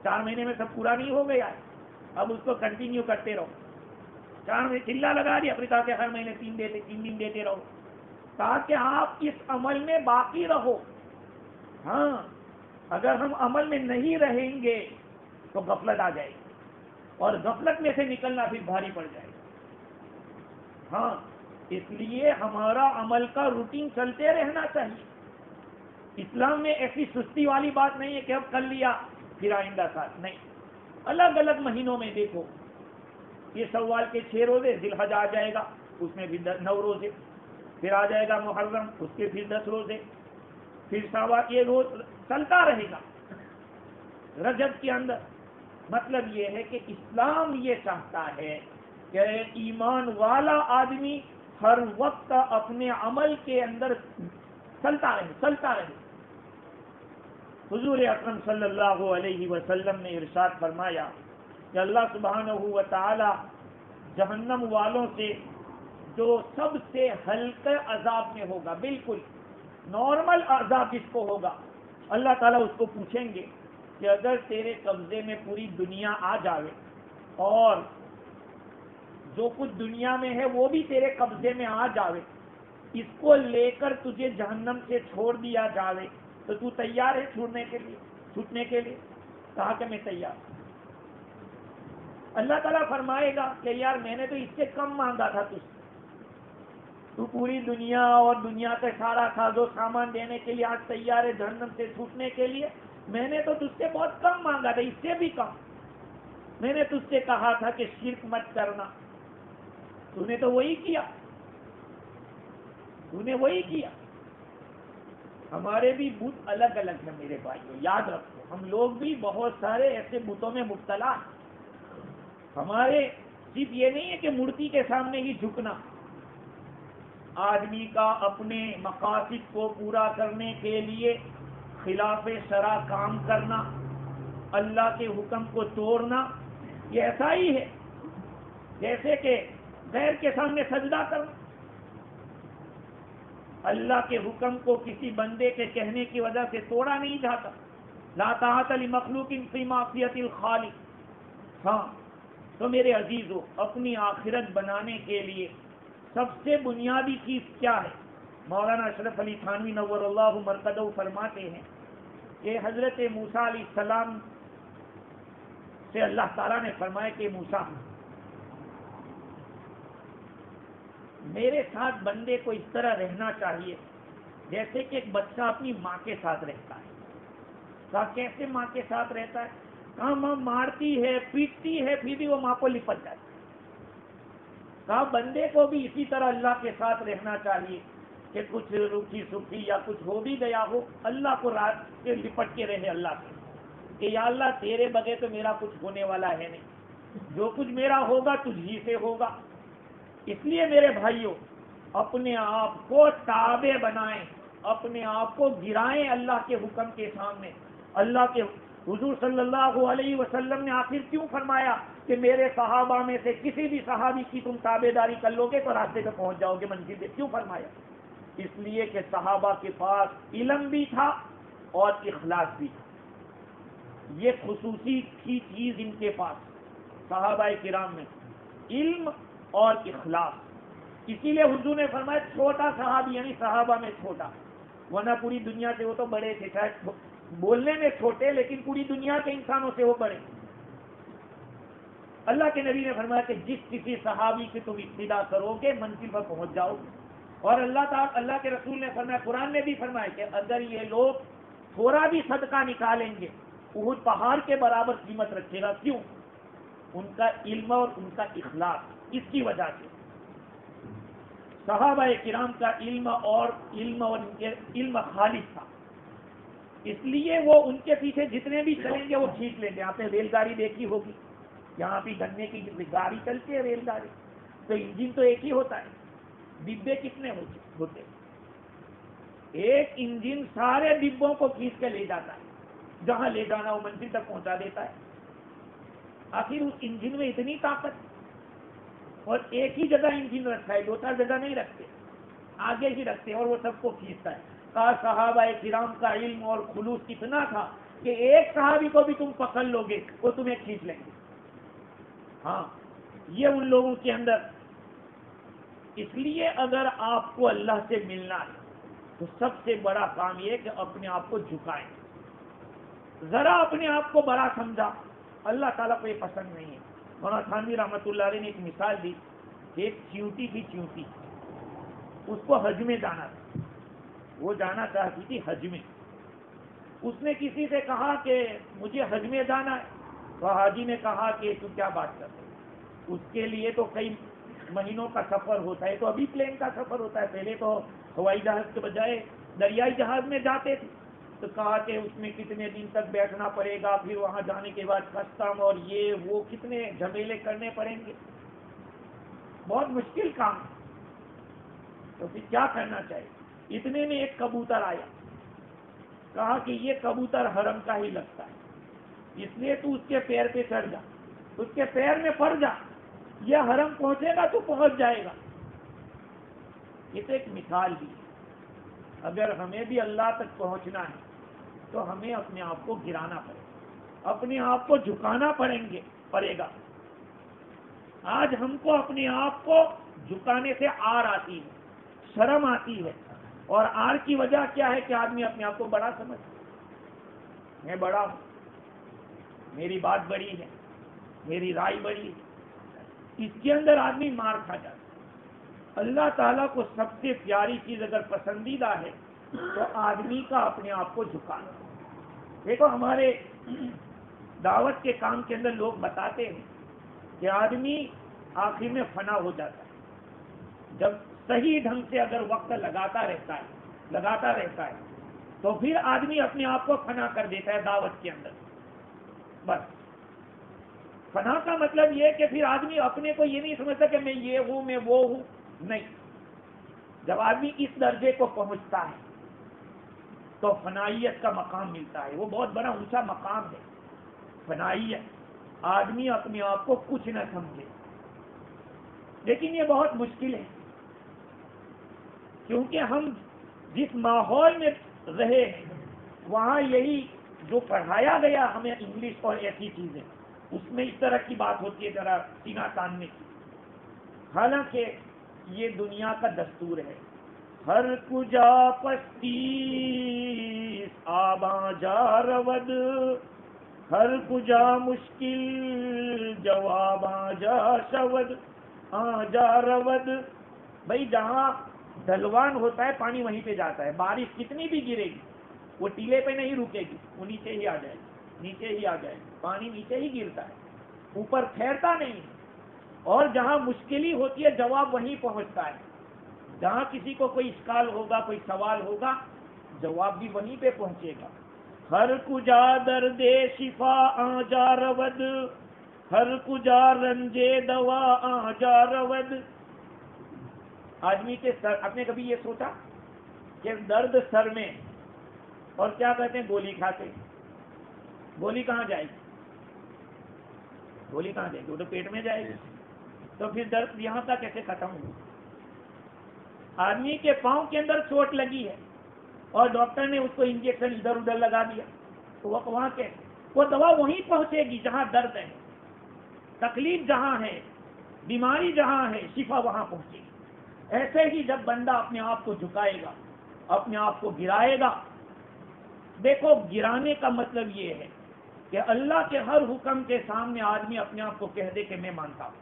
4 مہینے میں سب پورا نہیں ہو گیا ہے، اب اس کو کنٹینیو کرتے رہو. 4 مہینے چلا لگا دیا، اپنے کہا کہ ہر مہینے 3 دن دیتے رہو، تاکہ آپ اس عمل میں باقی رہو. ہاں، اگر ہم عمل میں نہیں رہیں گے تو غفلت آ جائے گی، اور غفلت میں سے نکلنا پھر بھاری پڑ جائے گا. ہاں، اس لیے ہمارا عمل کا روٹین چلتے رہنا چاہیے. اسلام میں ایسی سستی والی بات نہیں ہے کہ اب کر لیا پھر آئندہ سال نہیں. الگ الگ مہینوں میں دیکھو، یہ شوال کے 6 روزے، ذی الحجہ آ جائے گا، اس میں بھی 9 روزے، پھر آ جائے گا محرم، اس کے پھر 10 روزے، پھر شعبان، یہ روز چلتا رہے گا رجب کے اندر۔ مطلب یہ ہے کہ اسلام یہ چاہتا ہے کہ ایمان والا آدمی ہر وقت اپنے عمل کے اندر چلتا رہے۔ حضور اکرم صلی اللہ علیہ وسلم نے ارشاد فرمایا کہ اللہ سبحانہ و تعالی جہنم والوں سے جو سب سے ہلکے عذاب میں ہوگا، بالکل نارمل عذاب جس کو ہوگا، اللہ تعالیٰ اس کو پوچھیں گے کہ اگر تیرے قبضے میں پوری دنیا آ جاوے اور جو کچھ دنیا میں ہے وہ بھی تیرے قبضے میں آ جاوے، اس کو لے کر تجھے جہنم سے چھوڑ دیا جاوے، تو تو تیار ہے چھوٹنے کے لیے؟ کہا کہ میں تیار ہوں۔ اللہ تعالیٰ فرمائے گا کہ یار میں نے تو اس سے کم مانگا تھا تجھ سے، تو پوری دنیا اور دنیا کا سارا ساز و سامان دینے کے لیے آج تیار ہے جہنم سے چھوٹنے کے لیے؟ میں نے تو تجھ سے بہت کم مانگا تھا، اس سے بھی کم۔ میں نے تجھ سے کہا تھا کہ شرک مت کرنا، تو نے تو وہی کیا۔ ہمارے بھی بت الگ الگ ہیں میرے بھائیوں، یاد رکھو، ہم لوگ بھی بہت سارے ایسے بتوں میں مبتلا ہیں۔ ہمارے صرف یہ نہیں ہے کہ مورتی کے سامنے ہی جھکنا، آدمی کا اپنے مقاصد کو پورا کرنے کے لیے خلاف شرع کام کرنا، اللہ کے حکم کو توڑنا، یہ ایسا ہی ہے جیسے کہ غیر کے سامنے سجدہ کرنا۔ اللہ کے حکم کو کسی بندے کے کہنے کی وجہ سے توڑا نہیں جاتا۔ لا طاعت لمخلوق فی معصیۃ الخالق۔ ہاں تو میرے عزیزو، اپنی آخرت بنانے کے لیے سب سے بنیادی چیز کیا ہے؟ مولانا اشرف علی تھانوی نور اللہ مرقدہ فرماتے ہیں کہ حضرت موسیٰ علیہ السلام سے اللہ تعالیٰ نے فرمایا کہ موسیٰ، میرے ساتھ بندے کو اس طرح رہنا چاہیے جیسے کہ ایک بچہ اپنی ماں کے ساتھ رہتا ہے۔ کہا کیسے ماں کے ساتھ رہتا ہے؟ کہا ماں مارتی ہے، پیٹتی ہے، پھر بھی وہ ماں کو لپٹ جاتا ہے۔ کہا بندے کو بھی اسی طرح اللہ کے ساتھ رہنا چاہیے کہ کچھ روکھی سکھی یا کچھ ہو بھی گیا ہو، اللہ کو رات سے لپٹ کے رہے اللہ سے کہ یا اللہ تیرے بغیر تو میرا کچھ ہونے والا ہے نہیں، جو کچھ میرا ہوگا تجھ ہی سے ہوگا۔ اس لیے میرے بھائیوں، اپنے آپ کو تابع بنائیں، اپنے آپ کو گرائیں اللہ کے حکم کے سامنے۔ اللہ کے حضور صلی اللہ علیہ وسلم نے آخر کیوں فرمایا کہ میرے صحابہ میں سے کسی بھی صحابی کی تم تابع داری کر لو گے تو راستے پہ پہنچ جاؤ گے، منزل پہ؟ کیوں فرمایا؟ اس لیے کہ صحابہ کے پاس علم بھی تھا اور اخلاص بھی تھا۔ یہ خصوصی کی چیز ان کے پاس صحابہ کرام میں، علم اور اخلاص۔ اسی لیے حضور نے فرمایا چھوٹا صحابی، یعنی صحابہ میں چھوٹا، ورنہ پوری دنیا سے وہ تو بڑے تھے، شاید بولنے میں چھوٹے لیکن پوری دنیا کے انسانوں سے وہ بڑے۔ اللہ کے نبی نے فرمایا کہ جس کسی صحابی کی تم اقتدا کرو گے منزل پر پہنچ جاؤ گے۔ اور اللہ کے رسول نے فرمایا، قرآن نے بھی فرمایا کہ اگر یہ لوگ تھوڑا بھی صدقہ نکالیں گے احد پہاڑ کے برابر قیمت رکھے گا۔ کیوں؟ ان کا علم اور ان کا اخلاص۔ اس کی وجہ سے صحابہ کرام کا علم ان کے علم خالص تھا، اس لیے وہ ان کے پیچھے جتنے بھی چلیں گے وہ کھینچ لیں گے۔ آپ نے ریل گاڑی دیکھی ہوگی، یہاں پہ گنے کی گاڑی چلتی ہے، ریل گاڑی، تو انجن تو ایک ہی ہوتا ہے، ڈبے کتنے ہوتے؟ ایک انجن سارے ڈبوں کو کھینچ کے لے جاتا ہے، جہاں لے جانا وہ منزل تک پہنچا دیتا ہے۔ آخر اس انجن میں اتنی طاقت، اور ایک ہی جگہ انجن رکھا ہے، دو چار جگہ نہیں رکھتے، آگے ہی رکھتے اور وہ سب کو کھینچتا ہے۔ کہا صحابہ کرام کا علم اور خلوص اتنا تھا کہ ایک صحابی کو بھی تم پکڑ لو گے وہ تمہیں کھینچ لیں گے۔ ہاں یہ ان لوگوں کے اندر۔ اس لیے اگر آپ کو اللہ سے ملنا ہے تو سب سے بڑا کام یہ کہ اپنے آپ کو جھکائیں، ذرا اپنے آپ کو بڑا سمجھا، اللہ تعالیٰ کو یہ پسند نہیں ہے۔ مولانا تھانوی رحمۃ اللہ علیہ نے ایک مثال دی کہ ایک چیونٹی تھی، چیونٹی، اس کو حج میں جانا تھا، وہ جانا چاہتی تھی حج میں۔ اس نے کسی سے کہا کہ مجھے حج میں جانا ہے، تو حاجی نے کہا کہ تو کیا بات کر رہے؟ اس کے لیے تو کئی مہینوں کا سفر ہوتا ہے تو ابھی پلین کا سفر ہوتا ہے، پہلے تو ہوائی جہاز کے بجائے دریائی جہاز میں جاتے تھے، تو کہا کہ اس میں کتنے دن تک بیٹھنا پڑے گا، پھر وہاں جانے کے بعد کسٹم اور یہ وہ کتنے جھمیلے کرنے پڑیں گے، بہت مشکل کام ہے۔ تو پھر کیا کرنا چاہیے؟ اتنے میں ایک کبوتر آیا، کہا کہ یہ کبوتر حرم کا ہی لگتا ہے، اس لیے تو اس کے پیر پہ چڑھ جا، اس کے پیر میں پڑ جا، یہ حرم پہنچے گا تو پہنچ جائے گا۔ یہ تو ایک مثال بھی ہے۔ اگر ہمیں بھی اللہ تک پہنچنا ہے تو ہمیں اپنے آپ کو گرانا پڑے گا، اپنے آپ کو جھکانا پڑے گا۔ آج ہم کو اپنے آپ کو جھکانے سے آر آتی ہے، شرم آتی ہے، اور آر کی وجہ کیا ہے کہ آدمی اپنے آپ کو بڑا سمجھتا ہے، میں بڑا ہوں، میری بات بڑی ہے، میری رائے بڑی ہے، اس کے اندر آدمی مار کھا جاتا ہے۔ اللہ تعالیٰ کو سب سے پیاری چیز اگر پسندیدہ ہے تو آدمی کا اپنے آپ کو جھکانا۔ دیکھو ہمارے دعوت کے کام کے اندر لوگ بتاتے ہیں کہ آدمی آخر میں فنا ہو جاتا ہے، جب صحیح ڈھنگ سے اگر وقت لگاتا رہتا ہے تو پھر آدمی اپنے آپ کو فنا کر دیتا ہے دعوت کے اندر۔ بس فنا کا مطلب یہ کہ پھر آدمی اپنے کو یہ نہیں سمجھتا کہ میں یہ ہوں، میں وہ ہوں، نہیں۔ جب آدمی اس درجے کو پہنچتا ہے تو فنائیت کا مقام ملتا ہے، وہ بہت بڑا اونچا مقام ہے، فنائیت، آدمی اپنے آپ کو کچھ نہ سمجھے۔ لیکن یہ بہت مشکل ہے، کیونکہ ہم جس ماحول میں رہے ہیں وہاں یہی جو پڑھایا گیا ہمیں انگلش اور ایسی چیزیں، اس میں اس طرح کی بات ہوتی ہے ذرا سینہ تاننے کی۔ حالانکہ یہ دنیا کا دستور ہے، ہر کجا پستی آباں جا رود، ہر کجا مشکل جواباں جا شود جا رود۔ بھائی جہاں ڈھلوان ہوتا ہے پانی وہیں پہ جاتا ہے، بارش کتنی بھی گرے گی وہ ٹیلے پہ نہیں رکے گی، وہ نیچے ہی آ جائے گی، نیچے ہی آ جائے گی، پانی نیچے ہی گرتا ہے، اوپر ٹھہرتا نہیں ہے۔ اور جہاں مشکلی ہوتی ہے جواب وہیں پہنچتا ہے، جہاں کسی کو کوئی اشکال ہوگا، کوئی سوال ہوگا، جواب بھی وہیں پہ پہنچے گا۔ ہر کجا درد شفا جا رود، ہر کجا رنجے دوا جا رود۔ آدمی کے سر، آپ نے کبھی یہ سوچا کہ درد سر میں، اور کیا کہتے ہیں گولی کھاتے، گولی کہاں جائے گی؟ گولی کہاں جائے گی؟ وہ تو پیٹ میں جائے گی، تو پھر درد یہاں تک کیسے ختم ہو؟ آدمی کے پاؤں کے اندر چوٹ لگی ہے اور ڈاکٹر نے اس کو انجیکشن ادھر ادھر لگا دیا، تو وہاں کے وہ دوا وہیں پہنچے گی جہاں درد ہے، تکلیف جہاں ہے، بیماری جہاں ہے، شفا وہاں پہنچے گی۔ ایسے ہی جب بندہ اپنے آپ کو جھکائے گا، اپنے آپ کو گرائے گا، دیکھو گرانے کا مطلب یہ ہے کہ اللہ کے ہر حکم کے سامنے آدمی اپنے آپ کو کہہ دے کہ میں مانتا ہوں۔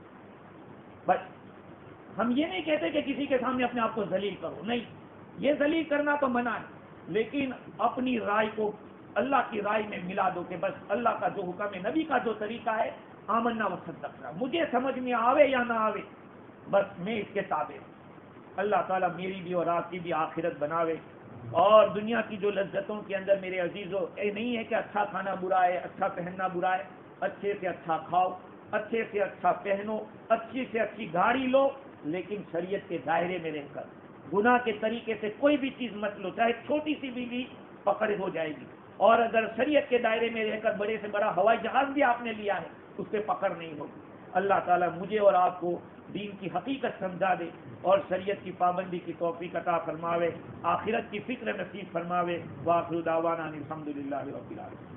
بس ہم یہ نہیں کہتے کہ کسی کے سامنے اپنے آپ کو ذلیل کرو، نہیں، یہ ذلیل کرنا تو منع ہے، لیکن اپنی رائے کو اللہ کی رائے میں ملا دو کہ بس اللہ کا جو حکم ہے، نبی کا جو طریقہ ہے، آمنا و صدقنا، مجھے سمجھ میں آوے یا نہ آوے، بس میں اس کے تابع ہوں۔ اللہ تعالیٰ میری بھی اور آپ کی بھی آخرت بناوے، اور دنیا کی جو لذتوں کے اندر میرے عزیزوں، یہ نہیں ہے کہ اچھا کھانا برا ہے، اچھا پہننا برا ہے، اچھے سے اچھا کھاؤ، اچھے سے اچھا پہنو، اچھی سے اچھی گاڑی لو، لیکن شریعت کے دائرے میں رہ کر گناہ کے طریقے سے کوئی بھی چیز مت لو، چاہے چھوٹی سی بھی پکڑ ہو جائے گی۔ اور اگر شریعت کے دائرے میں رہ کر بڑے سے بڑا ہوائی جہاز بھی آپ نے لیا ہے، اس پہ پکڑ نہیں ہوگی۔ اللہ تعالیٰ مجھے اور آپ کو دین کی حقیقت سمجھا دے اور شریعت کی پابندی کی توفیق عطا فرماوے، آخرت کی فکر نصیب فرماوے۔ وآخر دعوانا ان الحمد للہ رب العالمین۔